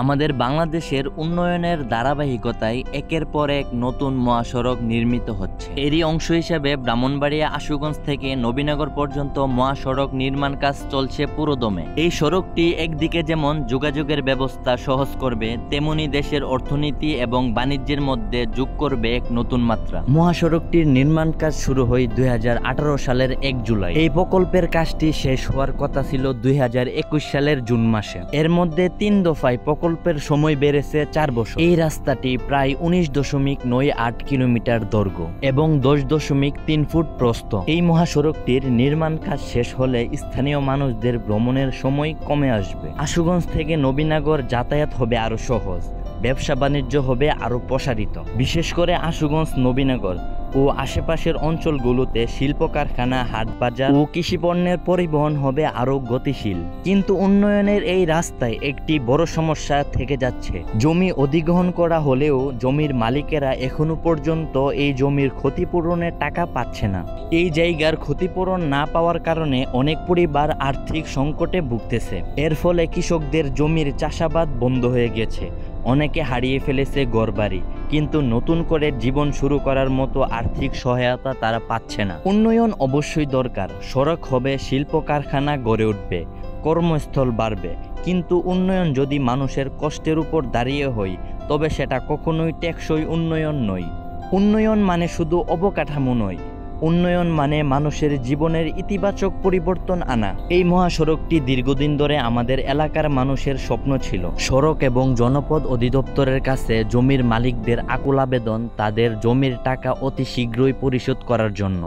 আমাদের বাংলাদেশের উন্নয়নের ধারাবাহিকতায় একের পর এক নতুন মহাসড়ক নির্মিত হচ্ছে। এরই অংশ হিসেবে ব্রাহ্মণবাড়িয়া আশুগঞ্জ থেকে নবীনগর পর্যন্ত মহাসড়ক নির্মাণ কাজ চলছে পুরোদমে। এই সড়কটি একদিকে যেমন যোগাযোগের ব্যবস্থা সহজ করবে, তেমনি দেশের অর্থনীতি এবং বাণিজ্যের মধ্যে যোগ করবে এক নতুন মাত্রা। মহাসড়কটির নির্মাণ কাজ শুরু হয় 2018 সালের 1 জুলাই। এই প্রকল্পের কাজটি শেষ হওয়ার কথা ছিল 2021 সালের জুন মাসে। এর মধ্যে 3 দফায় প্রকল্পের সময় বেড়েছে 4 বছর। এই রাস্তাটি প্রায় 19.98 কিলোমিটার দৈর্ঘ্য এবং 10.3 ফুট প্রস্থ। এই মহাসড়কটির নির্মাণ কাজ শেষ হলে স্থানীয় মানুষদের ভ্রমণের সময় কমে আসবে। আশুগঞ্জ থেকে নবীনগর যাতায়াত হবে আরো সহজ, ব্যবসা বাণিজ্য হবে আরো প্রসারিত। বিশেষ করে আশুগঞ্জ, নবীনগর ও আশেপাশের অঞ্চলগুলোতে শিল্প কারখানা, হাট বাজার ও কৃষি পণ্যের পরিবহন হবে আরো গতিশীল। কিন্তু উন্নয়নের এই রাস্তায় একটি বড় সমস্যা থেকে যাচ্ছে। জমি অধিগ্রহণ করা হলেও জমির মালিকেরা এখনো পর্যন্ত এই জমির ক্ষতিপূরণের টাকা পাচ্ছে না। এই জায়গার ক্ষতিপূরণ না পাওয়ার কারণে অনেক পরিবার আর্থিক সংকটে ভুগতেছে। এর ফলে কৃষকদের জমির চাষাবাদ বন্ধ হয়ে গেছে, অনেকে হারিয়ে ফেলেছে ঘরবাড়ি, কিন্তু নতুন করে জীবন শুরু করার মতো আর্থিক সহায়তা তারা পাচ্ছে না। উন্নয়ন অবশ্যই দরকার, সড়ক হবে, শিল্প কারখানা গড়ে উঠবে, কর্মস্থল বাড়বে, কিন্তু উন্নয়ন যদি মানুষের কষ্টের উপর দাঁড়িয়ে হয় তবে সেটা কখনোই টেকসই উন্নয়ন নয়। উন্নয়ন মানে শুধু অবকাঠামো নয়, উন্নয়ন মানে মানুষের জীবনের ইতিবাচক পরিবর্তন আনা। এই মহাসড়কটি দীর্ঘদিন ধরে আমাদের এলাকার মানুষের স্বপ্ন ছিল। সড়ক এবং জনপদ অধিদপ্তরের কাছে জমির মালিকদের আকুল আবেদন তাদের জমির টাকা অতি শীঘ্রই পরিশোধ করার জন্য।